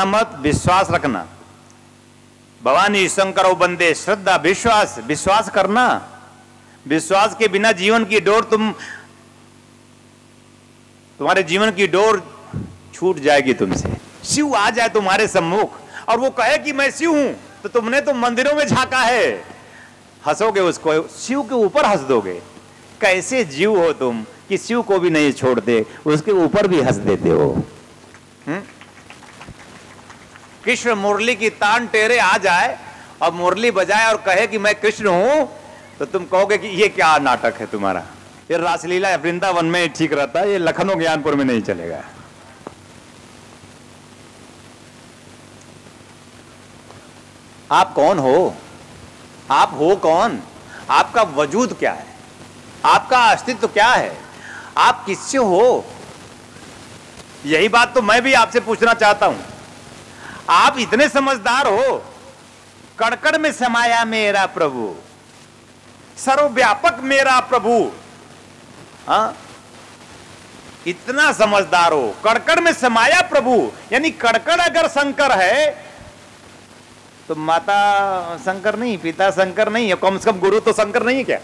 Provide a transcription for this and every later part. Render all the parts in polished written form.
डरना मत, विश्वास रखना। भवानी शंकरो बंदे, श्रद्धा विश्वास, विश्वास करना। विश्वास के बिना जीवन की डोर तुम्हारे जीवन की डोर छूट जाएगी तुमसे। शिव आ जाए तुम्हारे सम्मुख और वो कहे कि मैं शिव हूं, तो तुमने तो मंदिरों में झांका है, हंसोगे उसको, शिव के ऊपर हंस दोगे। कैसे जीव हो तुम कि शिव को भी नहीं छोड़ते, उसके ऊपर भी हंस देते हो। कृष्ण मुरली की तान टेरे आ जाए और मुरली बजाए और कहे कि मैं कृष्ण हूं, तो तुम कहोगे कि ये क्या नाटक है तुम्हारा। ये रासलीला वृंदावन में ठीक रहता है, ये लखनऊ ज्ञानपुर में नहीं चलेगा। आप कौन हो? आप हो कौन? आपका वजूद क्या है? आपका अस्तित्व क्या है? आप किससे हो? यही बात तो मैं भी आपसे पूछना चाहता हूं। आप इतने समझदार हो, कड़कड़ में समाया मेरा प्रभु, सर्वव्यापक मेरा प्रभु। हाँ, इतना समझदार हो, कड़कड़ में समाया प्रभु, यानी कड़कड़ अगर शंकर है तो माता शंकर नहीं, पिता शंकर नहीं है, कम से कम गुरु तो शंकर नहीं है क्या?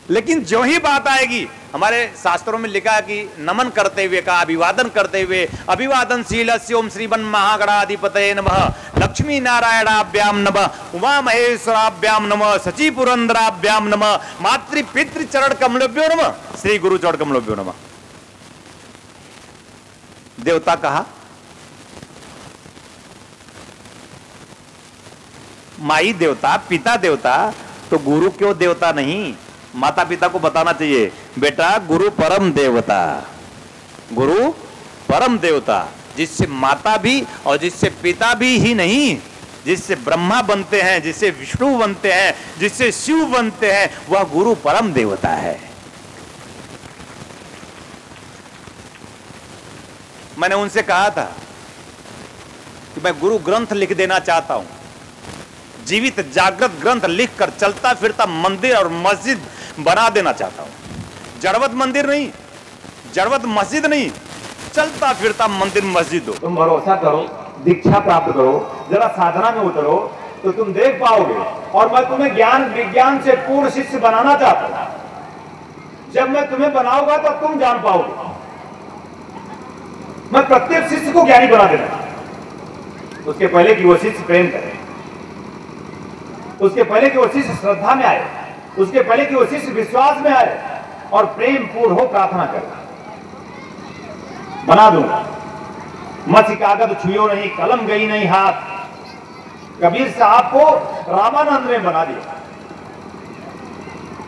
लेकिन जो ही बात आएगी, हमारे शास्त्रों में लिखा है कि नमन करते हुए का, अभिवादन करते हुए, अभिवादनशीलस्य ओम श्रीमन महागणाधिपतये नमः, लक्ष्मी नारायणाभ्याम नमः, उमा महेश्वराभ्याम नमः, सची पुरंदराभ्याम नमः, मातृ पितृ चरण कमलभ्यो नमः, श्री गुरु चरण कमलभ्यो नमः। देवता कहा, माई देवता, पिता देवता, तो गुरु क्यों देवता नहीं? माता पिता को बताना चाहिए, बेटा गुरु परम देवता, गुरु परम देवता, जिससे माता भी और जिससे पिता भी ही नहीं, जिससे ब्रह्मा बनते हैं, जिससे विष्णु बनते हैं, जिससे शिव बनते हैं, वह गुरु परम देवता है। मैंने उनसे कहा था कि मैं गुरु ग्रंथ लिख देना चाहता हूं, जीवित जागृत ग्रंथ लिखकर चलता फिरता मंदिर और मस्जिद बना देना चाहता हूं। जड़वत मंदिर नहीं, जड़वत मस्जिद नहीं, चलता फिरता मंदिर मस्जिद हो। तुम भरोसा करो, दीक्षा प्राप्त करो, जरा साधना में उतरो तो तुम देख पाओगे। और मैं तुम्हें ज्ञान विज्ञान से पूर्ण शिष्य बनाना चाहता हूं। जब मैं तुम्हें बनाऊंगा तो तुम जान पाओगे। मैं प्रत्येक शिष्य को ज्ञानी बना देना, उसके पहले कि वो शिष्य प्रेम करे, उसके पहले कि वो शिष्य श्रद्धा में आए, उसके पहले कि वो शिष्य विश्वास में आए और प्रेम पूर्ण हो प्रार्थना करे। बना दूंगा। मसी कागज छुइयो नहीं, कलम गई नहीं हाथ। कबीर साहब को रामानंद ने बना दिया।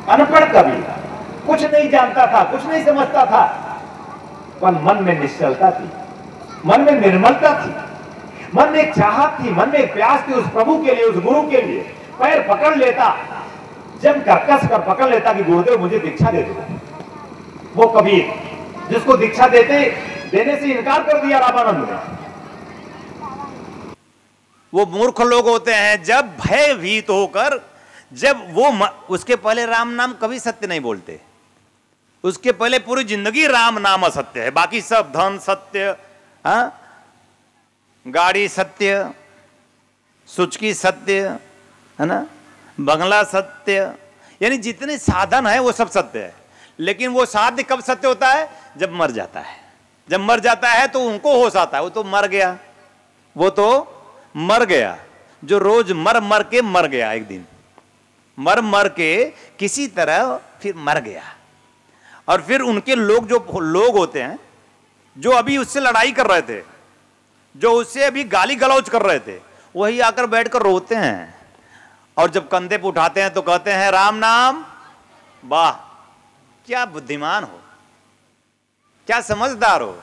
अनपढ़ कबीर, कुछ नहीं जानता था, कुछ नहीं समझता था, पर मन में निश्चलता थी, मन में निर्मलता थी, मन में एक चाहत थी, मन में एक प्यास थी उस प्रभु के लिए, उस गुरु के लिए। पैर पकड़ लेता, जम कर कस कर पकड़ लेता कि गुरुदेव मुझे दीक्षा दे दो। वो कबीर जिसको दीक्षा देने से इनकार कर दिया रामानंद ने। वो मूर्ख लोग होते हैं जब भयभीत होकर, जब वो उसके पहले राम नाम कभी सत्य नहीं बोलते, उसके पहले पूरी जिंदगी राम नाम असत्य है, बाकी सब धन सत्य, हाँ, गाड़ी सत्य, सुचकी सत्य है ना, बंगला सत्य, यानी जितने साधन है वो सब सत्य है। लेकिन वो साध्य कब सत्य होता है? जब मर जाता है। जब मर जाता है तो उनको होश आता है, वो तो मर गया, वो तो मर गया, जो रोज मर मर के मर गया, एक दिन मर मर के किसी तरह फिर मर गया। और फिर उनके लोग, जो लोग होते हैं जो अभी उससे लड़ाई कर रहे थे, जो उससे अभी गाली गलौज कर रहे थे, वही आकर बैठकर रोते हैं। और जब कंधे पे उठाते हैं तो कहते हैं राम नाम। वाह, क्या बुद्धिमान हो, क्या समझदार हो।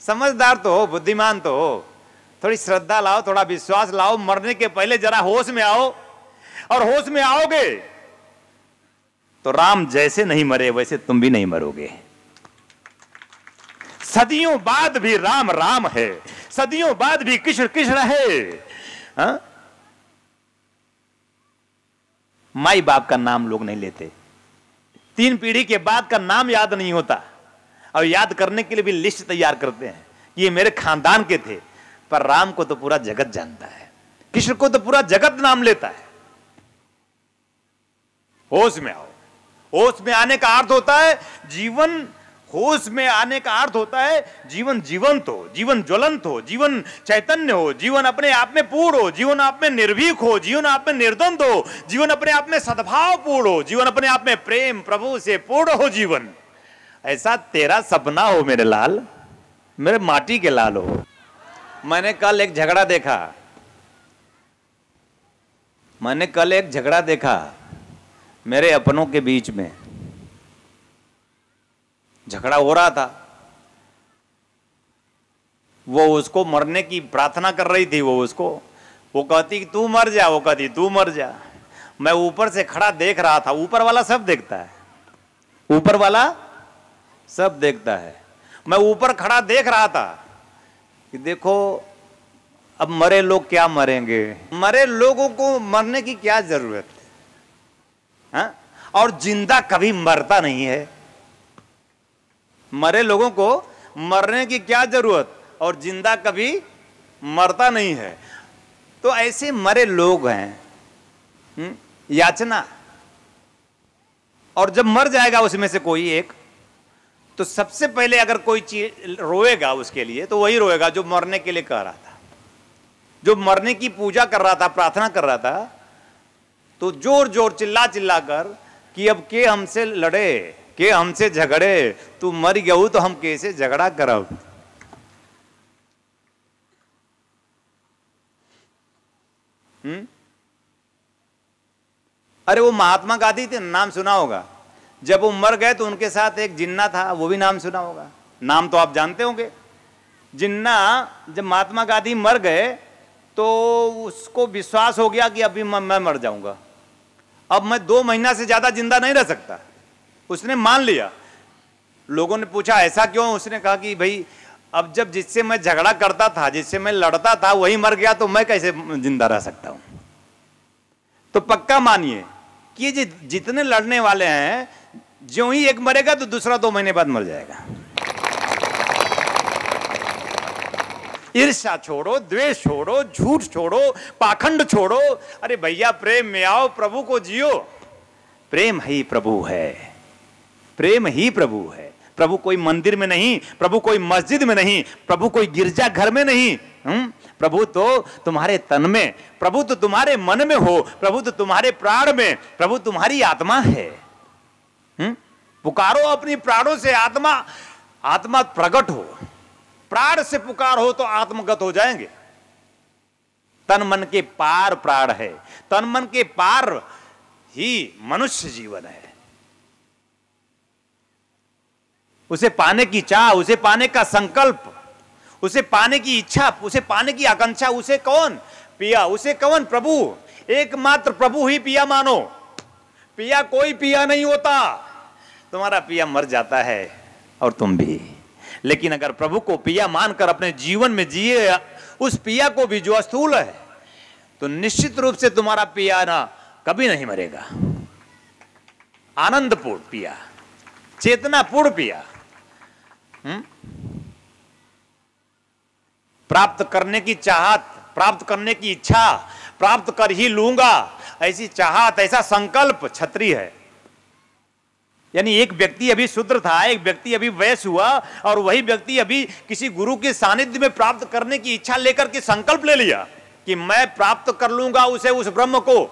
समझदार तो हो, बुद्धिमान तो हो। थोड़ी श्रद्धा लाओ, थोड़ा विश्वास लाओ, मरने के पहले जरा होश में आओ। और होश में आओगे तो राम जैसे नहीं मरे वैसे तुम भी नहीं मरोगे। सदियों बाद भी राम राम है, सदियों बाद भी कृष्ण कृष्ण है। हा? माई बाप का नाम लोग नहीं लेते, 3 पीढ़ी के बाद का नाम याद नहीं होता, और याद करने के लिए भी लिस्ट तैयार करते हैं ये मेरे खानदान के थे, पर राम को तो पूरा जगत जानता है, कृष्ण को तो पूरा जगत नाम लेता है। होश में आओ। होश में आने का अर्थ होता है जीवन, होश में आने का अर्थ होता है जीवन जीवंत हो, जीवन ज्वलंत हो, जीवन चैतन्य हो, जीवन अपने आप में पूर्ण हो, जीवन आप में निर्भीक हो, जीवन आप में निर्द्वंद हो, जीवन अपने आप में सद्भाव पूर्ण हो, जीवन अपने आप में प्रेम प्रभु से पूर्ण हो। जीवन ऐसा तेरा सपना हो मेरे लाल, मेरे माटी के लाल हो। मैंने कल एक झगड़ा देखा मेरे अपनों के बीच में। झगड़ा हो रहा था, वो उसको मरने की प्रार्थना कर रही थी। वो कहती कि तू मर जा, वो कहती तू मर जा। मैं ऊपर से खड़ा देख रहा था। ऊपर वाला सब देखता है, ऊपर वाला सब देखता है। मैं ऊपर खड़ा देख रहा था कि देखो अब मरे लोग क्या मरेंगे, मरे लोगों को मरने की क्या जरूरत है, हाँ? और जिंदा कभी मरता नहीं है। मरे लोगों को मरने की क्या जरूरत, और जिंदा कभी मरता नहीं है। तो ऐसे मरे लोग हैं, याचना। और जब मर जाएगा उसमें से कोई एक, तो सबसे पहले अगर कोई चीज रोएगा उसके लिए, तो वही रोएगा जो मरने के लिए कह रहा था, जो मरने की पूजा कर रहा था, प्रार्थना कर रहा था। तो जोर जोर चिल्ला चिल्ला कर कि अब के हमसे लड़े, के हमसे झगड़े, तू मर गया तो हम कैसे झगड़ा करब। अरे वो महात्मा गांधी थे, नाम सुना होगा। जब वो मर गए तो उनके साथ एक जिन्ना था, वो भी नाम सुना होगा, नाम तो आप जानते होंगे। जिन्ना, जब महात्मा गांधी मर गए तो उसको विश्वास हो गया कि अभी मैं मर जाऊंगा, अब मैं 2 महीना से ज्यादा जिंदा नहीं रह सकता। उसने मान लिया। लोगों ने पूछा ऐसा क्यों, उसने कहा कि भाई अब जब जिससे मैं झगड़ा करता था, जिससे मैं लड़ता था, वही मर गया तो मैं कैसे जिंदा रह सकता हूं। तो पक्का मानिए कि ये जितने लड़ने वाले हैं, जो ही एक मरेगा तो दूसरा 2 महीने बाद मर जाएगा। ईर्ष्या छोड़ो, द्वेष छोड़ो, झूठ छोड़ो, पाखंड छोड़ो। अरे भैया प्रेम में आओ, प्रभु को जियो। प्रेम ही प्रभु है, प्रेम ही प्रभु है। प्रभु कोई मंदिर में नहीं, प्रभु कोई मस्जिद में नहीं, प्रभु कोई गिरजा घर में नहीं। प्रभु तो तुम्हारे तन में, प्रभु तो तुम्हारे मन में हो, प्रभु तो तुम्हारे प्राण में, प्रभु तुम्हारी आत्मा है। पुकारो अपनी प्राणों से, आत्मा प्रकट हो। प्राण से पुकार हो तो आत्मगत हो जाएंगे। तन मन के पार प्राण है, तन मन के पार ही मनुष्य जीवन है। उसे पाने की चाह, उसे पाने का संकल्प, उसे पाने की इच्छा, उसे पाने की आकांक्षा, उसे कौन पिया, उसे कौन प्रभु। एकमात्र प्रभु ही पिया मानो। पिया कोई पिया नहीं होता। तुम्हारा पिया मर जाता है और तुम भी। लेकिन अगर प्रभु को पिया मानकर अपने जीवन में जिए, उस पिया को भी जो स्थूल है, तो निश्चित रूप से तुम्हारा पिया ना कभी नहीं मरेगा। आनंदपूर्ण पिया, चेतनापूर्ण पिया। प्राप्त करने की चाहत, प्राप्त करने की इच्छा, प्राप्त कर ही लूंगा, ऐसी चाहत, ऐसा संकल्प छत्री है। यानी एक व्यक्ति अभी शूद्र था, एक व्यक्ति अभी वैश्य हुआ, और वही व्यक्ति अभी किसी गुरु के सानिध्य में प्राप्त करने की इच्छा लेकर के संकल्प ले लिया कि मैं प्राप्त कर लूंगा उसे, उस ब्रह्म को,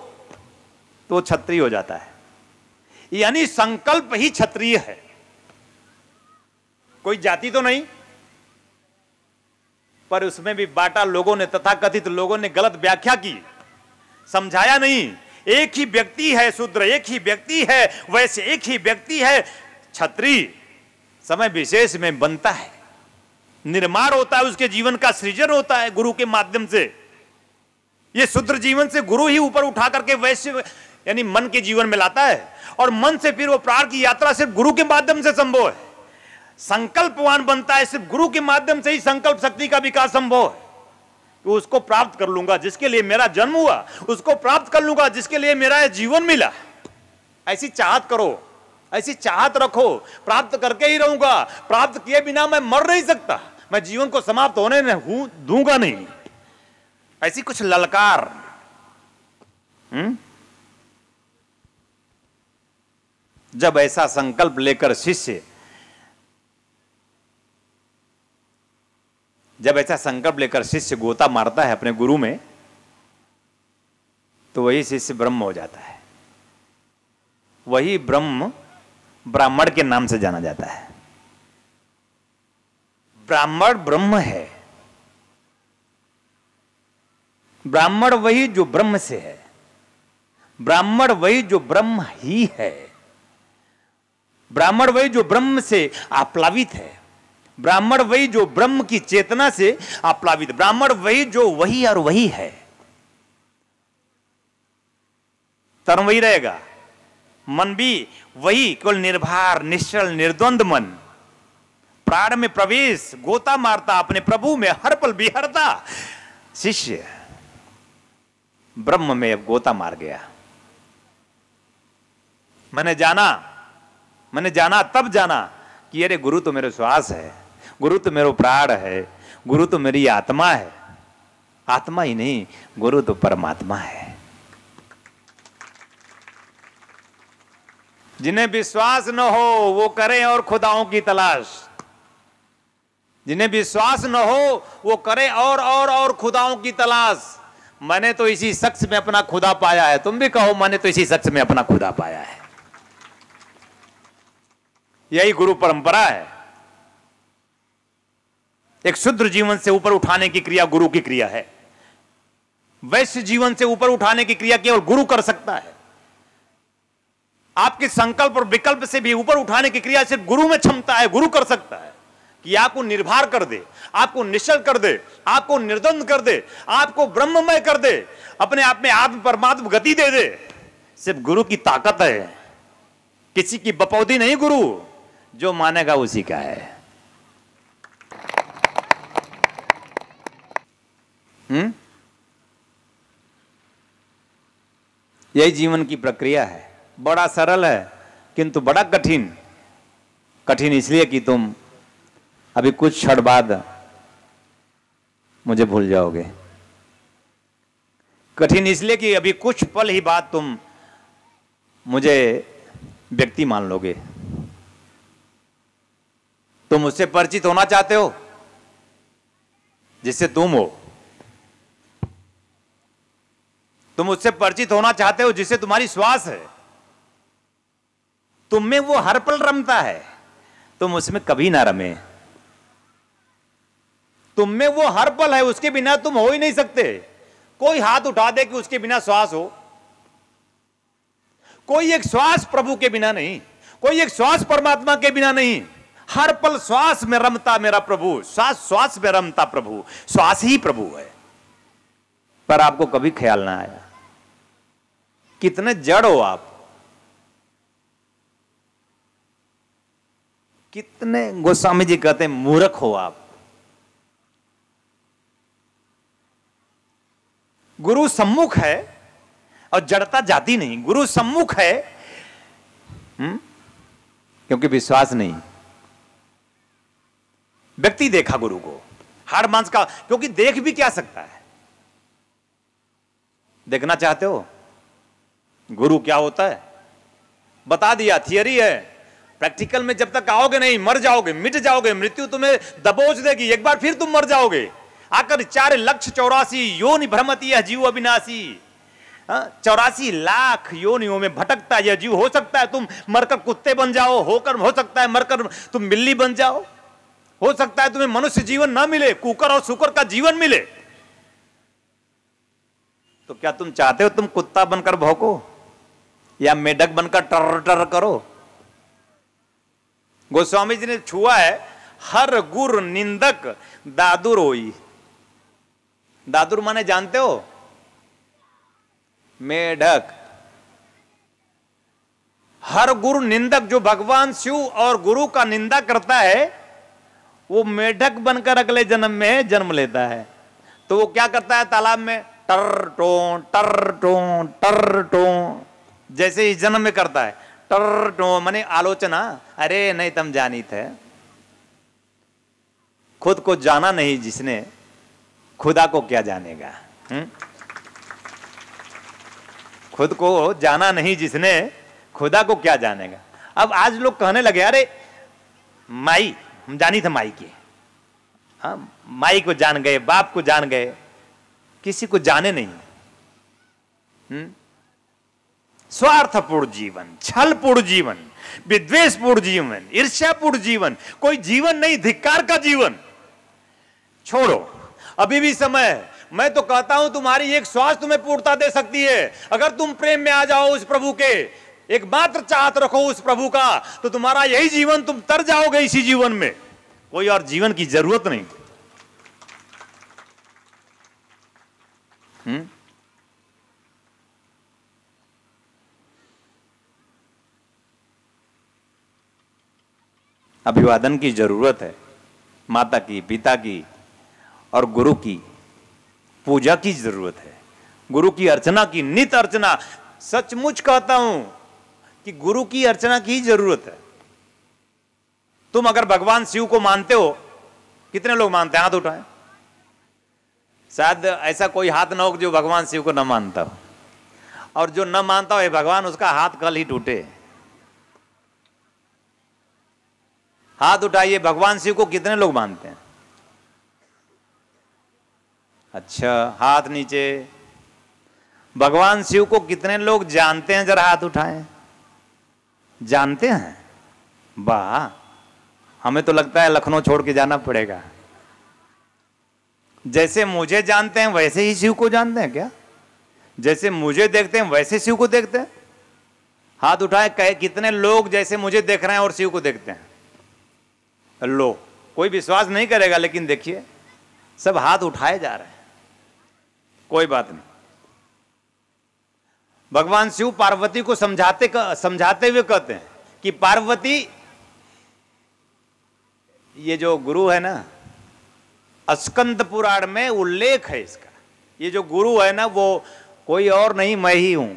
तो क्षत्रिय हो जाता है। यानी संकल्प ही क्षत्रिय है, कोई जाति तो नहीं। पर उसमें भी बांटा लोगों ने, तथाकथित लोगों ने गलत व्याख्या की, समझाया नहीं। एक ही व्यक्ति है शूद्र, एक ही व्यक्ति है वैसे, एक ही व्यक्ति है क्षत्रिय। समय विशेष में बनता है, निर्माण होता है, उसके जीवन का सृजन होता है गुरु के माध्यम से। ये शूद्र जीवन से गुरु ही ऊपर उठा करके वैश्य यानी मन के जीवन में लाता है, और मन से फिर वो प्राण की यात्रा सिर्फ गुरु के माध्यम से संभव है। संकल्पवान बनता है सिर्फ गुरु के माध्यम से ही संकल्प शक्ति का विकास संभव है। तो उसको प्राप्त कर लूंगा जिसके लिए मेरा जन्म हुआ, उसको प्राप्त कर लूंगा जिसके लिए मेरा जीवन मिला। ऐसी चाहत करो, ऐसी चाहत रखो, प्राप्त करके ही रहूंगा, प्राप्त किए बिना मैं मर नहीं सकता, मैं जीवन को समाप्त होने दूंगा नहीं। ऐसी कुछ ललकार। जब ऐसा संकल्प लेकर शिष्य, जब ऐसा संकल्प लेकर शिष्य गोता मारता है अपने गुरु में, तो वही शिष्य ब्रह्म हो जाता है। वही ब्रह्म ब्राह्मण के नाम से जाना जाता है। ब्राह्मण ब्रह्म है। ब्राह्मण वही जो ब्रह्म से है। ब्राह्मण वही जो ब्रह्म ही है। ब्राह्मण वही जो ब्रह्म से आप्लावित है। ब्राह्मण वही जो ब्रह्म की चेतना से आप्लावित। ब्राह्मण वही जो वही और वही है। तन वही रहेगा, मन भी वही, केवल निर्भर, निश्चल, निर्द्वंद मन। प्राण में प्रवेश, गोता मारता, अपने प्रभु में हर पल बिहरता शिष्य ब्रह्म में अब गोता मार गया। मैंने जाना तब जाना कि अरे गुरु तो मेरे श्वास है, गुरु तो मेरा प्राण है, गुरु तो मेरी आत्मा है। आत्मा ही नहीं, गुरु तो परमात्मा है। जिन्हें विश्वास न हो वो करें और खुदाओं की तलाश। जिन्हें विश्वास न हो वो करें और खुदाओं की तलाश। मैंने तो इसी शख्स में अपना खुदा पाया है। तुम भी कहो मैंने तो इसी शख्स में अपना खुदा पाया है। यही गुरु परंपरा है। एक शुद्र जीवन से ऊपर उठाने की क्रिया गुरु की क्रिया है। वैश्य जीवन से ऊपर उठाने की क्रिया केवल गुरु कर सकता है। आपके संकल्प और विकल्प से भी ऊपर उठाने की क्रिया सिर्फ गुरु में क्षमता है। गुरु कर सकता है कि आपको निर्भर कर दे, आपको निश्चल कर दे, आपको निर्द्वंद कर दे, आपको ब्रह्ममय कर दे, अपने आप में आत्म परमात्म गति दे दे। सिर्फ गुरु की ताकत है, किसी की बपौदी नहीं। गुरु जो मानेगा उसी का है। यही जीवन की प्रक्रिया है। बड़ा सरल है किंतु बड़ा कठिन। कठिन इसलिए कि तुम अभी कुछ क्षण बाद मुझे भूल जाओगे। कठिन इसलिए कि अभी कुछ पल ही बाद तुम मुझे व्यक्ति मान लोगे। तुम उससे परिचित होना चाहते हो जिससे तुम हो। तुम उससे परिचित होना चाहते हो जिससे तुम्हारी श्वास है। तुम में वो हर पल रमता है, तुम उसमें कभी ना रमे। तुम में वो हर पल है, उसके बिना तुम हो ही नहीं सकते। कोई हाथ उठा दे कि उसके बिना श्वास हो। कोई एक श्वास प्रभु के बिना नहीं, कोई एक श्वास परमात्मा के बिना नहीं। हर पल श्वास में रमता मेरा प्रभु, श्वास श्वास में रमता प्रभु। श्वास ही प्रभु है। पर आपको कभी ख्याल ना आया। कितने जड़ हो आप, कितने, गोस्वामी जी कहते हैं, मूर्ख हो आप। गुरु सम्मुख है और जड़ता जाती नहीं। गुरु सम्मुख है क्योंकि विश्वास नहीं। व्यक्ति देखा गुरु को, हाड़ मांस का, क्योंकि देख भी क्या सकता है। देखना चाहते हो गुरु क्या होता है? बता दिया, थियरी है। प्रैक्टिकल में जब तक आओगे नहीं, मर जाओगे, मिट जाओगे। मृत्यु तुम्हें दबोच देगी, एक बार फिर तुम मर जाओगे। आकर 4,84,000 योनि भ्रमति यह जीव अविनाशी। 84 लाख योनियों में भटकता यह जीव। हो सकता है तुम मरकर कुत्ते बन जाओ, हो सकता है मरकर तुम बिल्ली बन जाओ, हो सकता है तुम्हें मनुष्य जीवन ना मिले, कुकर और सुकर का जीवन मिले। तो क्या तुम चाहते हो तुम कुत्ता बनकर भौंको या मेढक बनकर टर टर करो? गोस्वामी जी ने छुआ है, हर गुर निंदक दादुर होई। दादुर माने जानते हो? मेढक। हर गुरु निंदक, जो भगवान शिव और गुरु का निंदा करता है, वो मेढक बनकर अगले जन्म में जन्म लेता है। तो वो क्या करता है तालाब में? टर टो टर टो टर टो, जैसे इस जन्म में करता है। टर टो माने आलोचना, अरे नहीं तुम जानी थे। खुद को जाना नहीं जिसने, खुदा को क्या जानेगा। खुद को जाना नहीं जिसने, खुदा को क्या जानेगा। अब आज लोग कहने लगे, अरे माई, हम जानी थे माई की, हाँ माई को जान गए, बाप को जान गए, किसी को जाने नहीं। स्वार्थपूर्ण जीवन, छलपूर्ण जीवन, विद्वेषपूर्ण जीवन, ईर्ष्यापूर्ण जीवन, कोई जीवन नहीं, धिक्कार का जीवन। छोड़ो, अभी भी समय है। मैं तो कहता हूं तुम्हारी एक श्वास तुम्हें पूर्णता दे सकती है। अगर तुम प्रेम में आ जाओ उस प्रभु के, एक मात्र चाहत रखो उस प्रभु का, तो तुम्हारा यही जीवन, तुम तर जाओगे इसी जीवन में, कोई और जीवन की जरूरत नहीं। अभिवादन की जरूरत है, माता की, पिता की और गुरु की पूजा की जरूरत है, गुरु की अर्चना की, नित अर्चना। सचमुच कहता हूं कि गुरु की अर्चना की जरूरत है। तुम अगर भगवान शिव को मानते हो, कितने लोग मानते हैं, हाथ उठाएं। शायद ऐसा कोई हाथ ना हो जो भगवान शिव को न मानता हो, और जो न मानता हो भगवान, उसका हाथ कल ही टूटे। हाथ उठाइए, भगवान शिव को कितने लोग मानते हैं? अच्छा, हाथ नीचे। भगवान शिव को कितने लोग जानते हैं? जरा हाथ उठाएं। जानते हैं? वाह, हमें तो लगता है लखनऊ छोड़ के जाना पड़ेगा। जैसे मुझे जानते हैं वैसे ही शिव को जानते हैं क्या? जैसे मुझे देखते हैं वैसे शिव को देखते हैं? हाथ उठाएं, कहे कितने लोग जैसे मुझे देख रहे हैं और शिव को देखते हैं? लो, कोई विश्वास नहीं करेगा, लेकिन देखिए सब हाथ उठाए जा रहे हैं। कोई बात नहीं। भगवान शिव पार्वती को समझाते हुए कहते हैं कि पार्वती, ये जो गुरु है ना, स्कंद पुराण में उल्लेख है इसका, ये जो गुरु है ना वो कोई और नहीं, मैं ही हूं।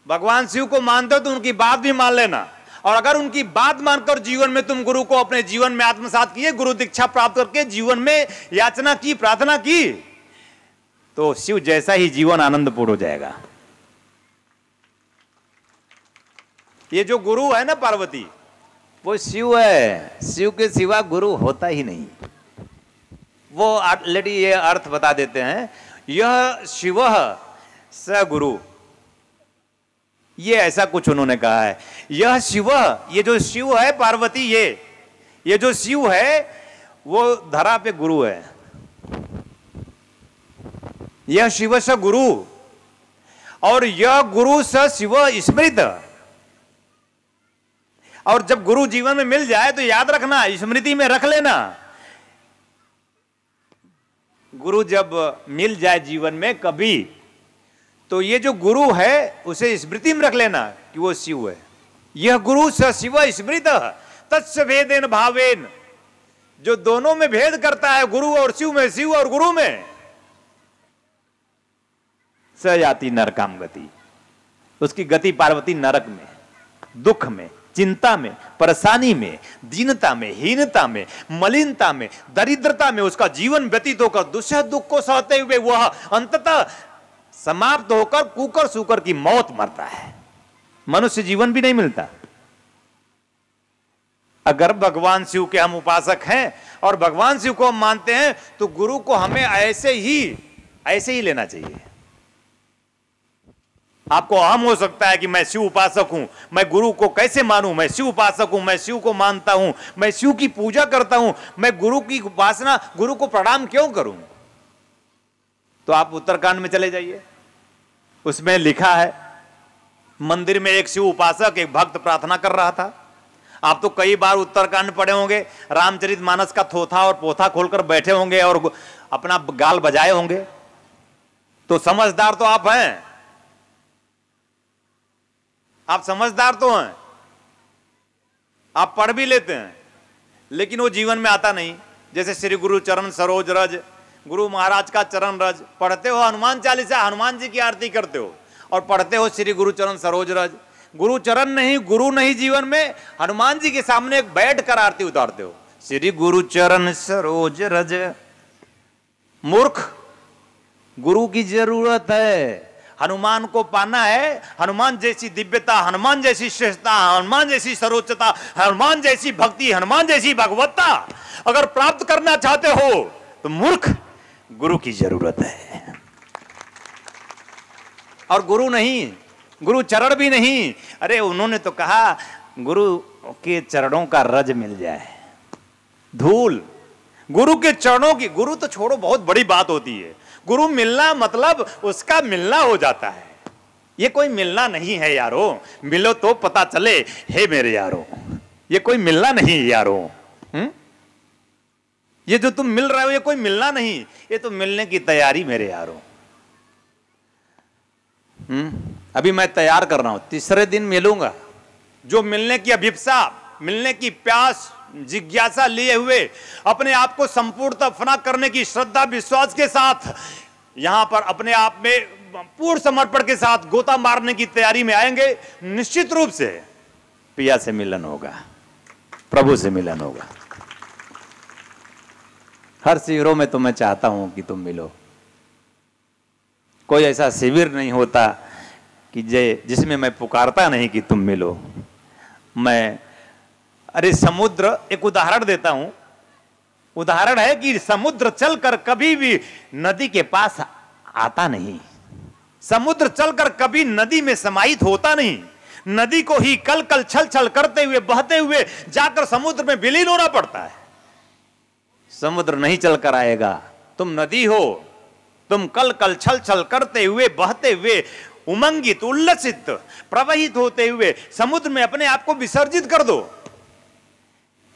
भगवान शिव को मानते हो तो उनकी बात भी मान लेना, और अगर उनकी बात मानकर जीवन में तुम गुरु को अपने जीवन में आत्मसात किए, गुरु दीक्षा प्राप्त करके जीवन में याचना की, प्रार्थना की, तो शिव जैसा ही जीवन आनंदपूर्ण हो जाएगा। ये जो गुरु है ना पार्वती, वो शिव है। शिव के सिवा गुरु होता ही नहीं। वो ऑलरेडी ये अर्थ बता देते हैं, यह शिव स गुरु, ये ऐसा कुछ उन्होंने कहा है। यह शिव, ये जो शिव है पार्वती, ये जो शिव है वो धरा पे गुरु है। यह शिव स गुरु, और यह गुरु स शिव स्मृत। और जब गुरु जीवन में मिल जाए तो याद रखना, स्मृति में रख लेना। गुरु जब मिल जाए जीवन में कभी, तो ये जो गुरु है उसे स्मृति में रख लेना कि वो शिव है। यह गुरु स शिव स्मृत तत्स भेदेन भावेन, जो दोनों में भेद करता है, गुरु और शिव में, शिव और गुरु में, स याति नरकाम गति, उसकी गति पार्वती नरक में, दुख में, चिंता में, परेशानी में, दीनता में, हीनता में, मलिनता में, दरिद्रता में उसका जीवन व्यतीत होकर दुष्ट दुख को सहते हुए वह अंततः समाप्त होकर कुकर सुकर की मौत मरता है। मनुष्य जीवन भी नहीं मिलता। अगर भगवान शिव के हम उपासक हैं और भगवान शिव को हम मानते हैं, तो गुरु को हमें ऐसे ही लेना चाहिए। आपको अहम हो सकता है कि मैं शिव उपासक हूं, मैं गुरु को कैसे मानूं, मैं शिव उपासक हूं, मैं शिव को मानता हूं, मैं शिव की पूजा करता हूं, मैं गुरु की उपासना, गुरु को प्रणाम क्यों करूं? तो आप उत्तरकांड में चले जाइए, उसमें लिखा है, मंदिर में एक शिव उपासक, एक भक्त प्रार्थना कर रहा था। आप तो कई बार उत्तरकांड पढ़े होंगे, रामचरितमानस का थोथा और पोथा खोलकर बैठे होंगे और अपना गाल बजाए होंगे। तो समझदार तो आप हैं, आप समझदार तो हैं, आप पढ़ भी लेते हैं, लेकिन वो जीवन में आता नहीं। जैसे श्री गुरु चरण सरोज रज, गुरु महाराज का चरण रज पढ़ते हो, हनुमान चालीसा, हनुमान जी की आरती करते हो और पढ़ते हो श्री गुरु चरण सरोज रज, गुरु चरण नहीं, गुरु नहीं जीवन में, हनुमान जी के सामने बैठ कर आरती उतारते हो, श्री गुरु चरण सरोज रज। मूर्ख, गुरु की जरूरत है। हनुमान को पाना है, हनुमान जैसी दिव्यता, हनुमान जैसी श्रेष्ठता, हनुमान जैसी सर्वोच्चता, हनुमान जैसी भक्ति, हनुमान जैसी भगवत्ता अगर प्राप्त करना चाहते हो तो मूर्ख, गुरु की जरूरत है। और गुरु नहीं, गुरु चरण भी नहीं। अरे उन्होंने तो कहा गुरु के चरणों का रज मिल जाए, धूल गुरु के चरणों की। गुरु तो छोड़ो, बहुत बड़ी बात होती है। गुरु मिलना मतलब उसका मिलना हो जाता है। ये कोई मिलना नहीं है यारो, मिलो तो पता चले हे मेरे यारो, ये कोई मिलना नहीं है यारो। ये जो तुम मिल रहे हो ये कोई मिलना नहीं, ये तो मिलने की तैयारी मेरे यारो। अभी मैं तैयार कर रहा हूं, तीसरे दिन मिलूंगा। जो मिलने की अभिप्सा, मिलने की प्यास, जिज्ञासा लिए हुए अपने आप को संपूर्ण अपना करने की श्रद्धा विश्वास के साथ यहां पर अपने आप में पूर्ण समर्पण के साथ गोता मारने की तैयारी में आएंगे, निश्चित रूप से पिया से मिलन होगा, प्रभु से मिलन होगा। हर शिविरों में तो मैं चाहता हूं कि तुम मिलो। कोई ऐसा शिविर नहीं होता कि जिसमें मैं पुकारता नहीं कि तुम मिलो। अरे समुद्र, एक उदाहरण देता हूं। उदाहरण है कि समुद्र चलकर कभी भी नदी के पास आता नहीं, समुद्र चलकर कभी नदी में समाहित होता नहीं। नदी को ही कल कल छल छल करते हुए, बहते हुए जाकर समुद्र में विलीन होना पड़ता है। समुद्र नहीं चलकर आएगा, तुम नदी हो, तुम कल कल छल छल करते हुए, बहते हुए, उमंगित, उल्लसित, प्रवाहित होते हुए समुद्र में अपने आप को विसर्जित कर दो।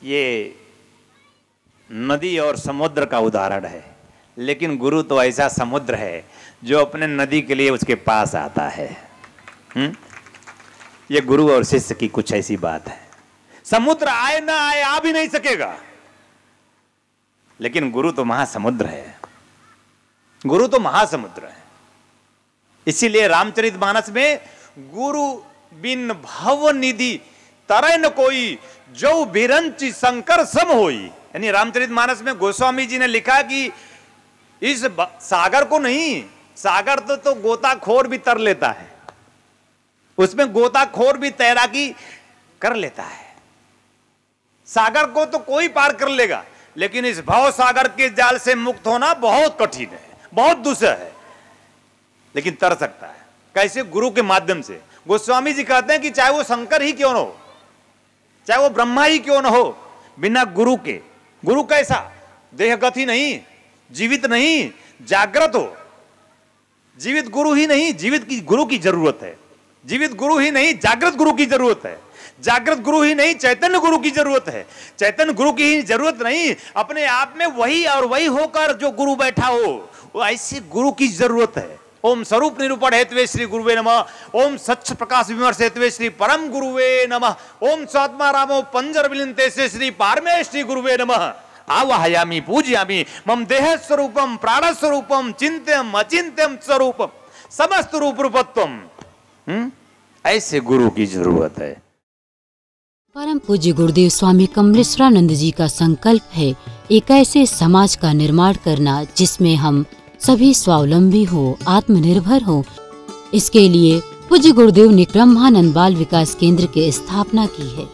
ये नदी और समुद्र का उदाहरण है, लेकिन गुरु तो ऐसा समुद्र है जो अपने नदी के लिए उसके पास आता है। ये गुरु और शिष्य की कुछ ऐसी बात है। समुद्र आए ना आए, आ भी नहीं सकेगा, लेकिन गुरु तो महासमुद्र है। गुरु तो महासमुद्र है। इसीलिए रामचरितमानस में गुरु बिन भव निधि तरय न कोई, जो बिरंची शंकर सम होई। यानी रामचरितमानस में गोस्वामी जी ने लिखा कि इस सागर को नहीं, सागर तो गोताखोर भी तर लेता है, उसमें गोताखोर भी तैराकी कर लेता है। सागर को तो कोई पार कर लेगा, लेकिन इस भव सागर के जाल से मुक्त होना बहुत कठिन है, बहुत दुस्सह है, लेकिन तर सकता है। कैसे? गुरु के माध्यम से। गोस्वामी जी कहते हैं कि चाहे वो शंकर ही क्यों न हो, चाहे वो ब्रह्मा ही क्यों न हो, बिना गुरु के। गुरु कैसा? देहगति नहीं, जीवित नहीं, जागृत हो। जीवित गुरु ही नहीं, जीवित की गुरु की जरूरत है। जीवित गुरु ही नहीं, जागृत गुरु की जरूरत है। जागृत गुरु ही नहीं, चैतन्य गुरु की जरूरत है। चैतन्य गुरु की ही जरूरत नहीं, अपने आप में वही और वही होकर जो गुरु बैठा हो, वो ऐसे गुरु की जरूरत है। ओम स्वरूप निरूपण हेतवे श्री गुरुवे नमः। ओम सच्च प्रकाश विमर्श हेतवे श्री परम गुरुवे नमः। ओम स्वात्मा रामो पंजर विलिंते से श्री पारमे श्री गुरुवे नमः। आवाहयामि पूजयामि मम देह स्वरूपम प्राण स्वरूपम चिंत्यम अचिंत्यम स्वरूपम समस्त रूप रूपत्वम। ऐसे गुरु की जरूरत है। परम पूज्य गुरुदेव स्वामी कमलेश्वरानंद जी का संकल्प है एक ऐसे समाज का निर्माण करना जिसमें हम सभी स्वावलंबी हो, आत्मनिर्भर हो। इसके लिए पूज्य गुरुदेव ने ब्रह्मानंद बाल विकास केंद्र की स्थापना की है।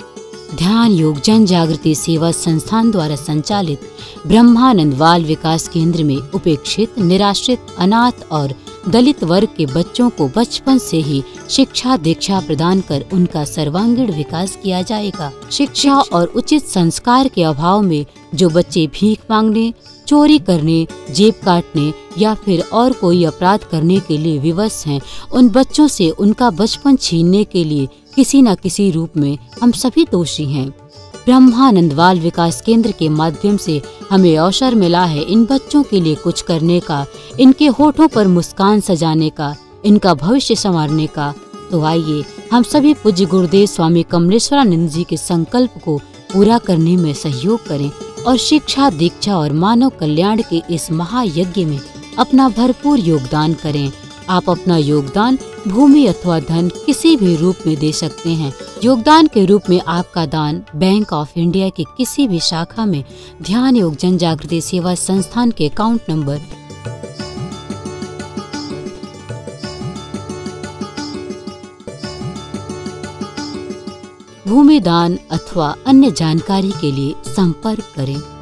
ध्यान योग जन जागृति सेवा संस्थान द्वारा संचालित ब्रह्मानंद बाल विकास केंद्र में उपेक्षित, निराश्रित, अनाथ और दलित वर्ग के बच्चों को बचपन से ही शिक्षा दीक्षा प्रदान कर उनका सर्वांगीण विकास किया जाएगा। शिक्षा और उचित संस्कार के अभाव में जो बच्चे भीख मांगने, चोरी करने, जेब काटने या फिर और कोई अपराध करने के लिए विवश हैं, उन बच्चों से उनका बचपन छीनने के लिए किसी न किसी रूप में हम सभी दोषी हैं। ब्रह्मानंद बाल विकास केंद्र के माध्यम से हमें अवसर मिला है इन बच्चों के लिए कुछ करने का, इनके होठों पर मुस्कान सजाने का, इनका भविष्य संवारने का। तो आइए हम सभी पूज्य गुरुदेव स्वामी कमलेश्वरानंद जी के संकल्प को पूरा करने में सहयोग करें और शिक्षा दीक्षा और मानव कल्याण के इस महायज्ञ में अपना भरपूर योगदान करें। आप अपना योगदान भूमि अथवा धन किसी भी रूप में दे सकते हैं। योगदान के रूप में आपका दान बैंक ऑफ इंडिया की किसी भी शाखा में ध्यान योग जन जागृति सेवा संस्थान के अकाउंट नंबर भूमि दान अथवा अन्य जानकारी के लिए संपर्क करें।